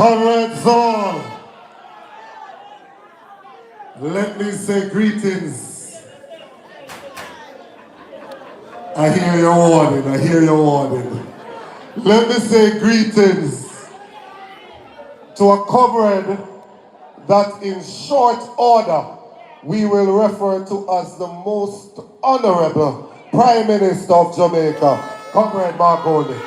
Comrades all, let me say greetings. I hear your warning, I hear your warning. Let me say greetings to a comrade that in short order we will refer to as the most honorable Prime Minister of Jamaica, Comrade Mark Goldie.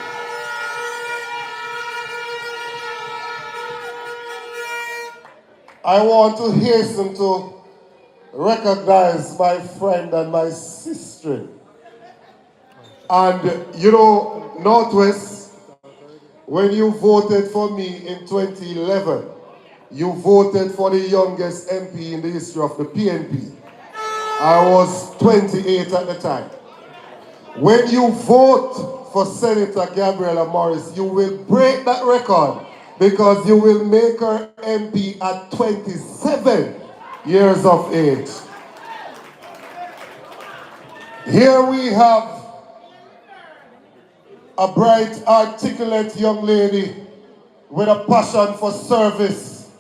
I want to hasten to recognize my friend and my sister. And you know, Northwest, when you voted for me in 2011, you voted for the youngest MP in the history of the PNP. I was 28 at the time. When you vote for Senator Gabriela Morris, you will break that record because you will make her MP at 27 years of age. Here we have a bright, articulate young lady with a passion for service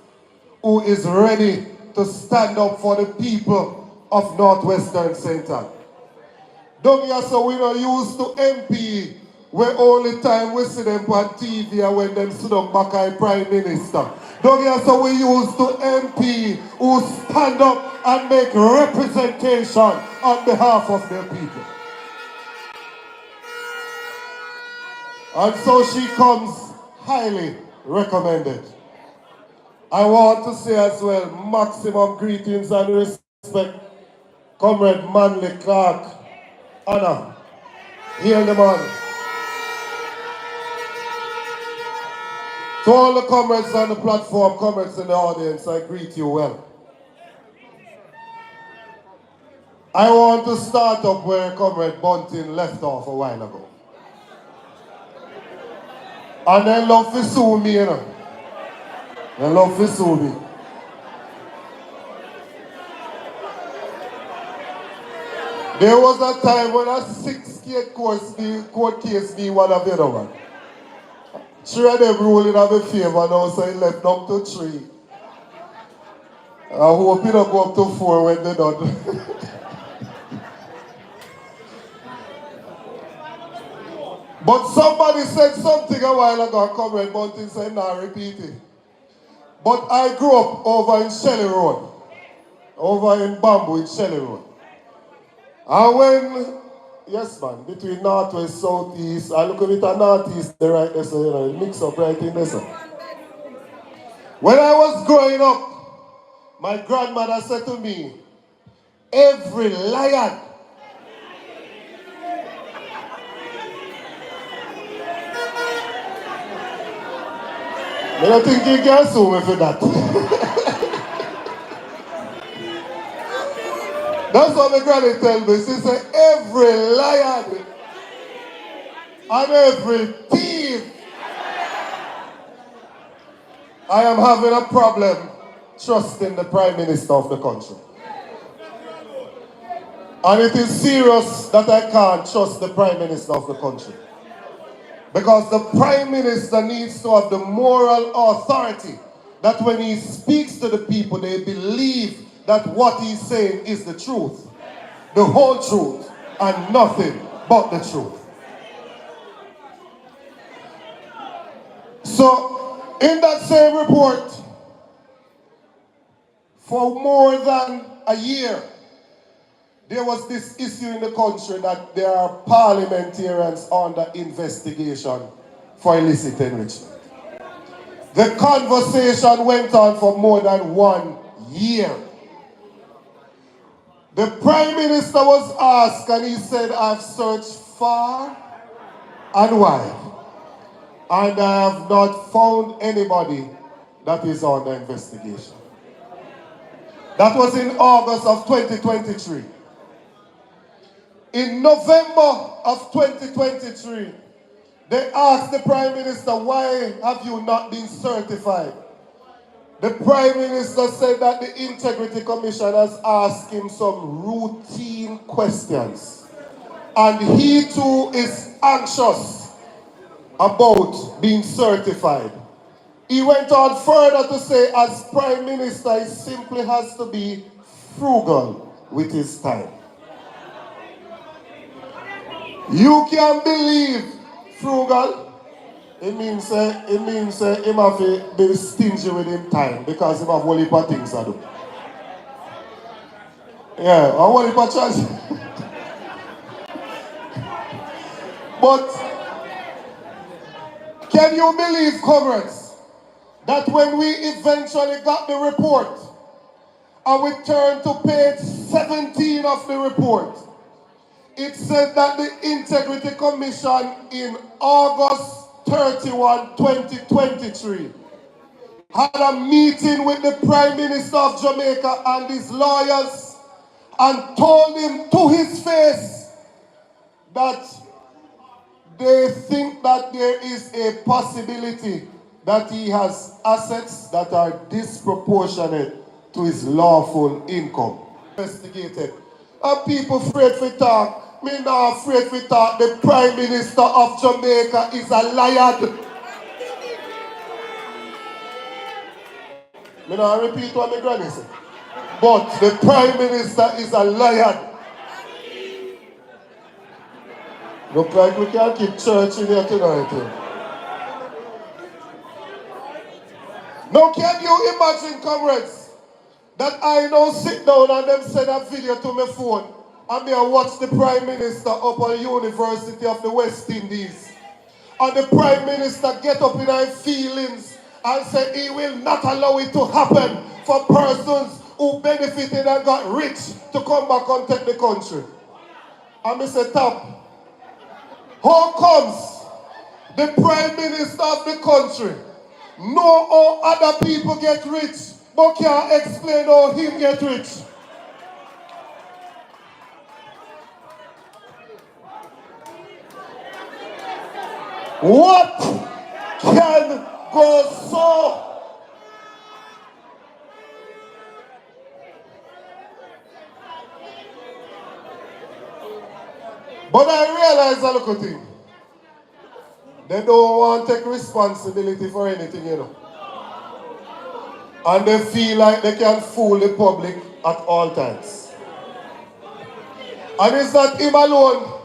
who is ready to stand up for the people of Northwestern St. Ann. Don't you so we not used to MP where all the time we see them on TV and when them sit down back as Prime Minister. Don't you so we used to MP who stand up and make representation on behalf of their people. And so she comes highly recommended. I want to say as well, maximum greetings and respect, Comrade Manley Clark, Anna, here the man. To all the comrades on the platform, comrades in the audience, I greet you well. I want to start up where Comrade Bunting left off a while ago. And they love to sue me, you know. They love to sue me. There was a time when a 6-case court case be one of the other one. 3 of them ruling in my favor now, so it left up to 3. I hope it don't go up to 4 when they're done. But somebody said something a while ago, Comrade Bunting said, nah, repeat it. But I grew up over in Shelley Road, over in Bamboo in Shelley Road. And when, yes man, between Northwest, Southeast, I look a bit at Northeast, there right there, so you know, mix up right in there. So. When I was growing up, my grandmother said to me, every lion I don't think you can sue me for that. That's what my granny tell me. She said, every lion and every thief. I am having a problem trusting the Prime Minister of the country. And it is serious that I can't trust the Prime Minister of the country. Because the Prime Minister needs to have the moral authority that when he speaks to the people, they believe that what he's saying is the truth. The whole truth and nothing but the truth. So, in that same report, for more than a year, there was this issue in the country that there are parliamentarians under investigation for illicit enrichment. The conversation went on for more than 1 year. The Prime Minister was asked and he said, I've searched far and wide and I have not found anybody that is under investigation. That was in August of 2023. In November of 2023, they asked the Prime Minister, why have you not been certified? The Prime Minister said that the Integrity Commission has asked him some routine questions. And he too is anxious about being certified. He went on further to say, as Prime Minister, he simply has to be frugal with his time. You can believe frugal. It means him have to be stingy with him time because he have a whole heap of things to do. Yeah, a whole heap of choice. But can you believe, comrades, that when we eventually got the report and we turned to page 17 of the report, it said that the Integrity Commission in August 31, 2023 had a meeting with the Prime Minister of Jamaica and his lawyers and told him to his face that they think that there is a possibility that he has assets that are disproportionate to his lawful income. Investigated. And people afraid to talk. Me not afraid to talk. The Prime Minister of Jamaica is a liar. Me not repeat what my granny said. But the Prime Minister is a liar. Look like we can keep church in here tonight. Now can you imagine, comrades, that I now sit down and them send a video to my phone and me I watch the Prime Minister up on University of the West Indies. And the Prime Minister get up in his feelings and say he will not allow it to happen for persons who benefited and got rich to come back and take the country. And I say, Top, how comes the Prime Minister of the country know how other people get rich but can't explain how him get rich? What can go so? But I realize a little thing. They don't want to take responsibility for anything, you know. And they feel like they can fool the public at all times. And it's not him alone.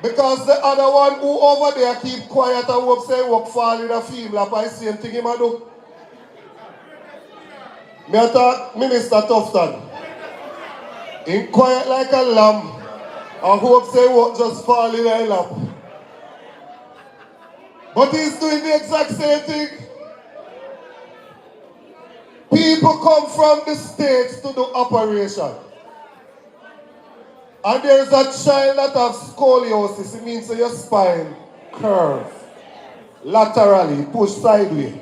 Because the other one who over there keep quiet and work say work fall in a field like I same thing him a do. Me a talk Minister Tufton. He quiet like a lamb and hope say work just fall in a lap. But he's doing the exact same thing. People come from the States to do operation. And there is a child that has scoliosis. It means your spine curve laterally, push sideways.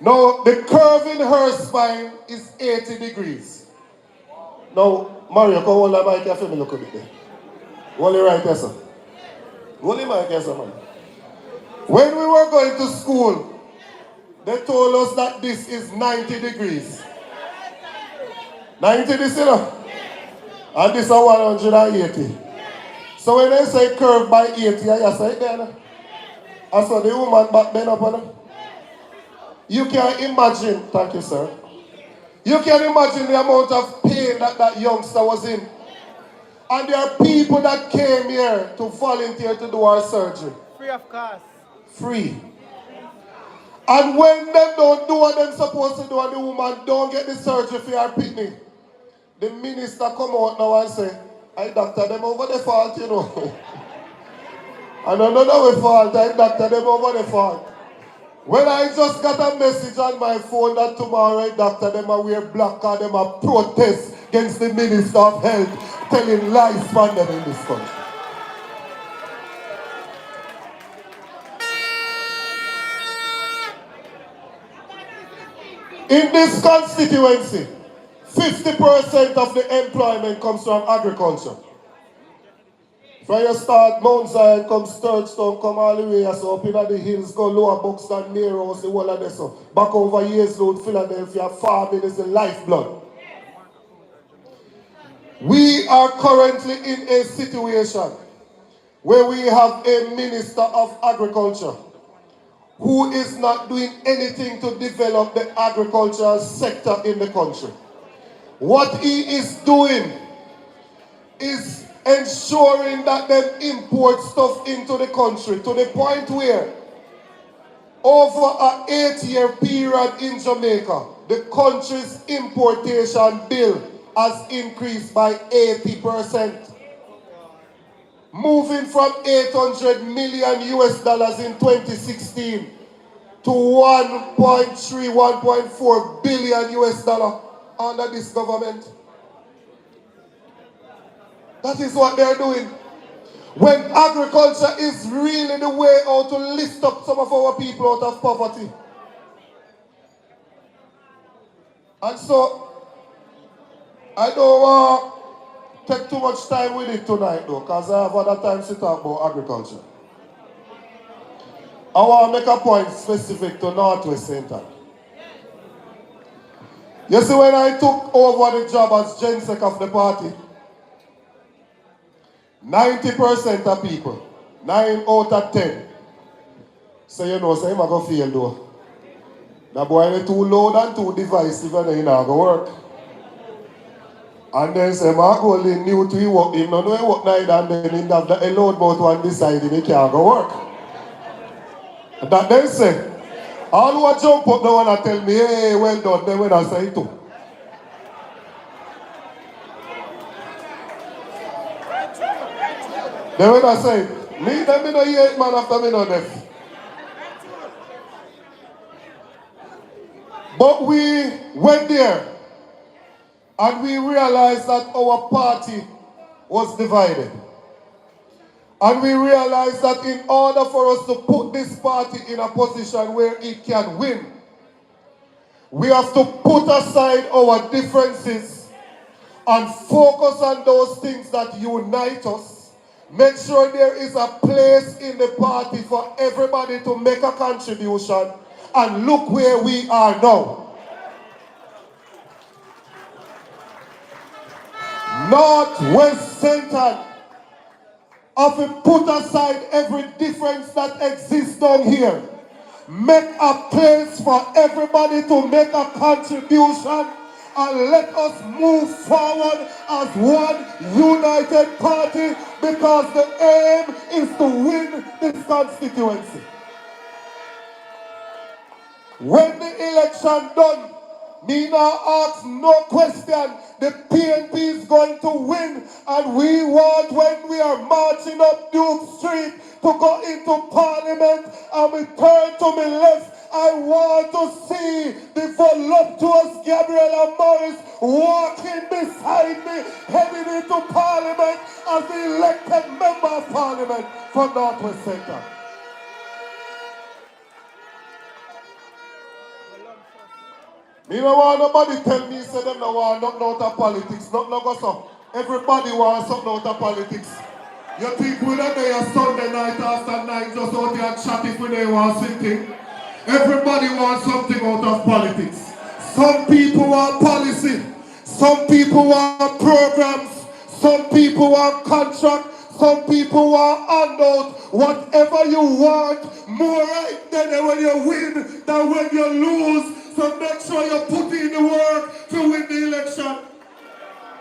Now, the curve in her spine is 80 degrees. Now, Mario, come hold the mic here for me look a bit there. Hold it right there, sir. Hold the mic here, sir, man. When we were going to school, they told us that this is 90 degrees. 90 degrees, you know? And this is 180. So when they say curve by 80, I say it there. I saw the woman back then up on her. You can imagine, thank you sir. You can imagine the amount of pain that that youngster was in. And there are people that came here to volunteer to do our surgery. Free of cost. Free. And when they don't do what they're supposed to do and the woman don't get the surgery for her picnic, the minister come out now and say, I doctor them over the fault, you know. And another way fault, I doctor them over the fault. When I just got a message on my phone that tomorrow I doctor them and wear black card, them a protest against the Minister of Health, telling lies from them in this country. In this constituency, 50% of the employment comes from agriculture. From you start Mount Zion, come Sturgestown, come all the way, so up in the hills, go Lower Buxton, Neros, the whole of this. Back over Years Road, Philadelphia, farming is the lifeblood. We are currently in a situation where we have a Minister of Agriculture who is not doing anything to develop the agricultural sector in the country. What he is doing is ensuring that they import stuff into the country to the point where over an 8-year period in Jamaica, the country's importation bill has increased by 80%. Moving from 800 million US dollars in 2016 to 1.3, 1.4 billion US dollar under this government. That is what they're doing. When agriculture is really the way out to lift up some of our people out of poverty. And so, I don't want to take too much time with it tonight though, because I have other times to talk about agriculture. I want to make a point specific to Northwest Center. You see, when I took over the job as Gen Sec of the party, 90% of people, 9 out of 10, say, you know, say, I'm going to fail though. That boy is too loud and too divisive and he's not going to work. And then say, I'm going new to work, him not know he work neither, and then he have the load about one decide he can't go work. That then say, all who are jump up now and tell me, hey, well done, then when I say it too. Then when I say, me, them me no hear it, man, after me no deaf. But we went there and we realized that our party was divided. And we realized that in order for us to put this party in a position where it can win, we have to put aside our differences and focus on those things that unite us. Make sure there is a place in the party for everybody to make a contribution. And look where we are now. Northwest Center have to put aside every difference that exists down here. Make a place for everybody to make a contribution and let us move forward as one united party, because the aim is to win this constituency. When the election done, me now ask no question. The PNP is going to win, and we want, when we are marching up Duke Street to go into Parliament and we turn to my left, I want to see the voluptuous Gabriella Morris walking beside me, heading into Parliament as the elected member of Parliament for Northwest Center. Me don't want nobody tell me say them don't want nothing out of politics. Nothing go so. Everybody wants something out of politics. You think we don't be a Sunday night after night just out here chat if we don't want something? Everybody wants something out of politics. Some people want policy. Some people want programs. Some people want contract. Some people want handout. Whatever you want, more right than when you win than when you lose. So make sure you put in the work to win the election.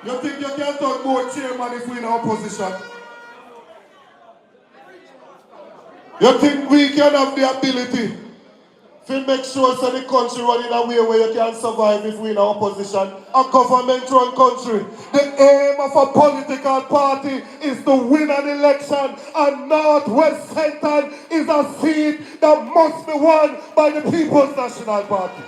You think you can talk more chairman if we're in opposition? You think we can have the ability to make sure so the country run in a way where you can survive if we're in opposition? A government-run country. The aim of a political party is to win an election, and Northwest Center is a seat that must be won by the People's National Party.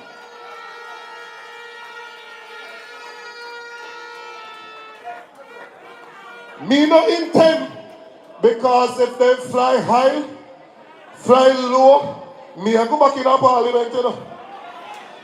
Me no intend, because if they fly high, fly low, me I go back in a parliament, you know.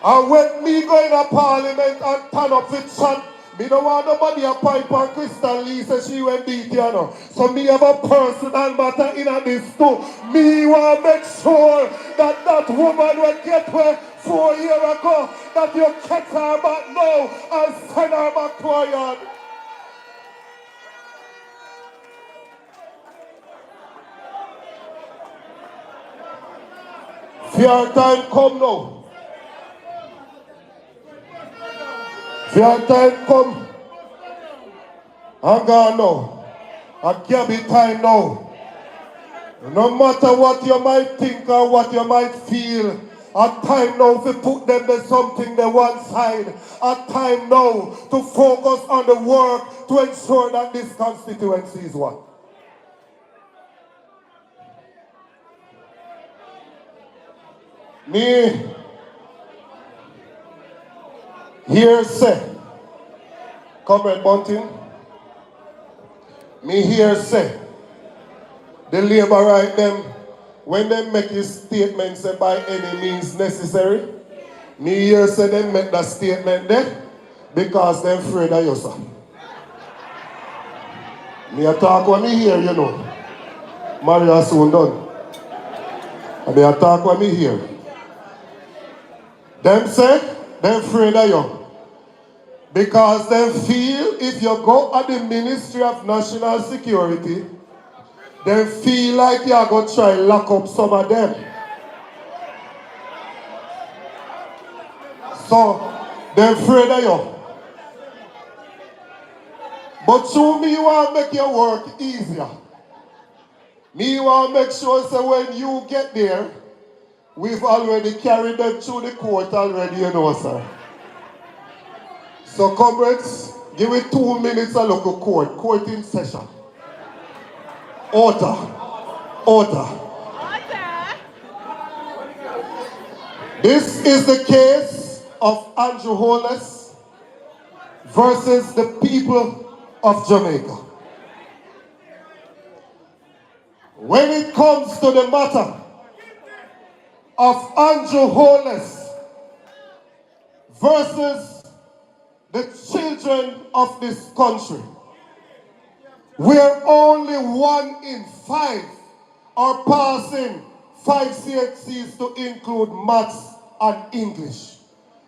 And when me go in a parliament and turn up with chant, me don't want nobody a pipe and Crystal Lee say she went beat, you know. So me have a personal matter in this too. Me want to make sure that that woman will get where 4 years ago, that you catch her back now and send her back to her yard. Fear time come now. Fear time come. I'm gone now. I can't be time now. No matter what you might think or what you might feel, a time now to put them to something they one side. A time now to focus on the work to ensure that this constituency is one. Me here say, Comrade Bunting, me here say, the labor right them, when they make his statement say by any means necessary, me here say they make that statement there because they're afraid of you, sir. Me a talk when me hear, you know. Maria soon done. And me a talk when me hear. Them say they're afraid of you. Because they feel if you go at the Ministry of National Security, they feel like you're going to try lock up some of them. So, they're afraid of you. But to me, you want to make your work easier. Me want to make sure so when you get there, we've already carried them through the court already, you know, sir. So, comrades, give it 2 minutes a look at court. Court in session. Order. Order. This is the case of Andrew Holness versus the people of Jamaica. When it comes to the matter of Andrew Holness versus the children of this country, where only 1 in 5 are passing 5 CXCs to include maths and English.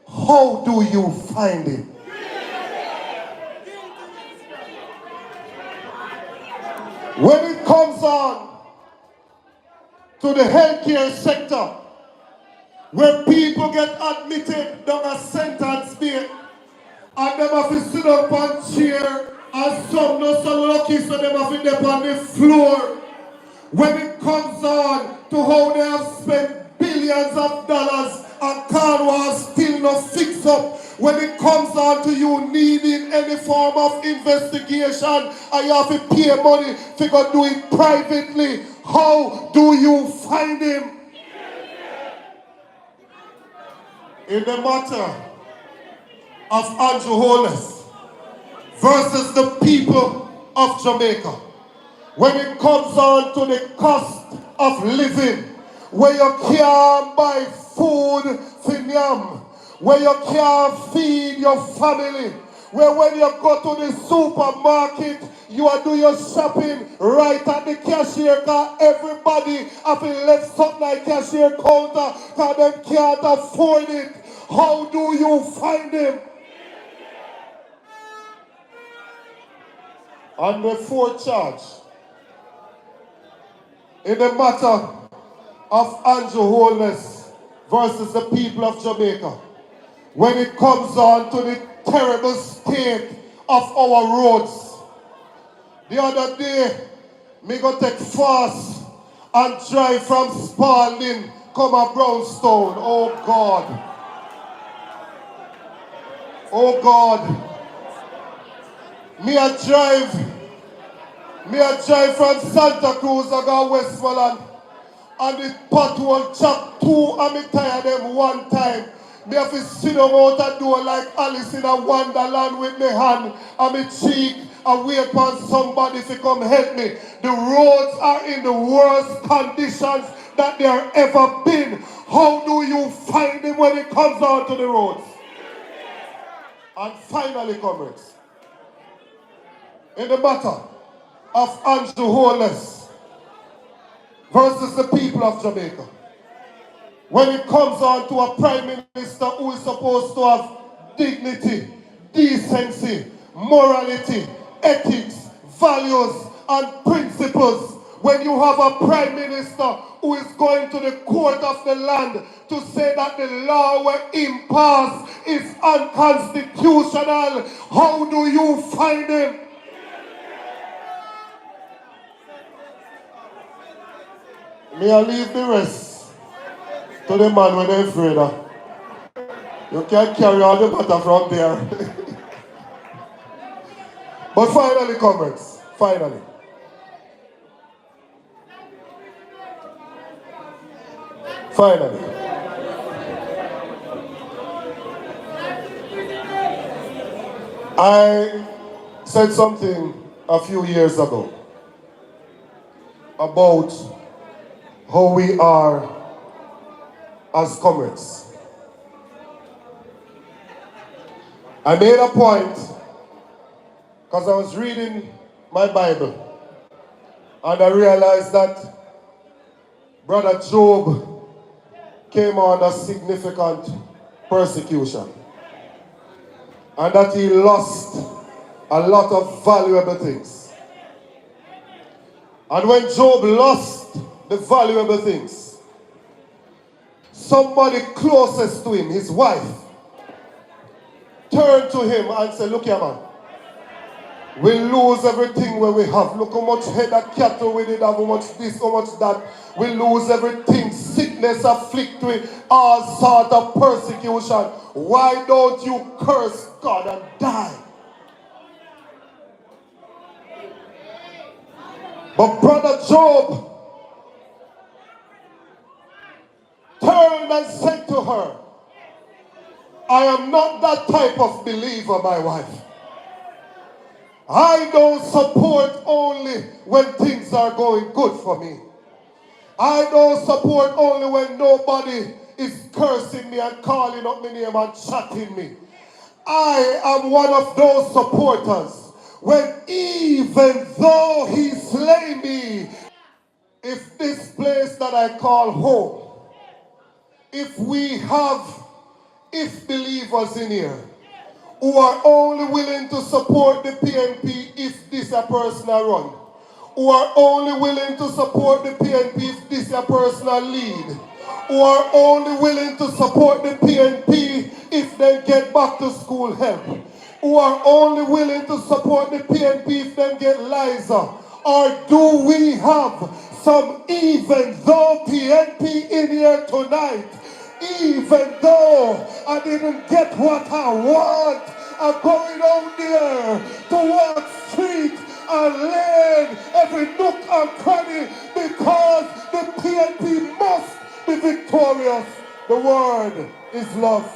How do you find it? When it comes on to the healthcare sector, where people get admitted down a sentence bed, and them have to sit up on chair, and some not so lucky, so them have to dip on the floor. When it comes on to how they have spent billions of dollars and can't still not fix up. When it comes on to you needing any form of investigation and you have to pay money to go do it privately, how do you find him? In the matter of Andrew Holness versus the people of Jamaica, when it comes on to the cost of living, where you can't buy food for yam, where you can't feed your family, where when you go to the supermarket, you are doing your shopping right at the cashier, because everybody have left something like cashier counter because they can't afford it. How do you find him? On the fourth charge, in the matter of Andrew Holness versus the people of Jamaica, when it comes on to the terrible state of our roads. The other day, me go take fast and drive from Spalding, come a Brownstone. Oh God. Oh God. Me a drive from Santa Cruz, I go Westmoreland, and the pothole chop 2 and me tire them 1 time. Me have to sit down out the door like Alice in a Wonderland with me hand and me cheek and wait for somebody to come help me. The roads are in the worst conditions that they have ever been. How do you find them when it comes down to the roads? And finally, comrades, in the matter of Andrew Holness versus the people of Jamaica, when it comes on to a prime minister who is supposed to have dignity, decency, morality, ethics, values, and principles, when you have a prime minister who is going to the court of the land to say that the law we impasse is unconstitutional, how do you find him? May I leave the rest to the man when they're afraid of. You can't carry all the matter from there. But finally, comrades, finally. Finally. I said something a few years ago about how we are as comrades. I made a point because I was reading my Bible and I realized that Brother Job came under significant persecution and that he lost a lot of valuable things. And when Job lost the valuable things, somebody closest to him, his wife, turned to him and said, look here, man, we lose everything where we have. Look how much head of cattle we did have, how much this, how much that. We lose everything. Sickness afflict with all sort of persecution. Why don't you curse God and die? But Brother Job turned and said to her, I am not that type of believer, my wife. I don't support only when things are going good for me. I don't support only when nobody is cursing me and calling up my name and chatting me. I am one of those supporters when even though he slay me, if this place that I call home, if believers in here who are only willing to support the PNP if this a personal run, who are only willing to support the PNP if this a personal lead, who are only willing to support the PNP if they get back to school help, who are only willing to support the PNP if they get Liza, or do we have some even though PNP in here tonight? Even though I didn't get what I want, I'm going out there to walk street and learn every nook and cranny because the PNP must be victorious. The word is love.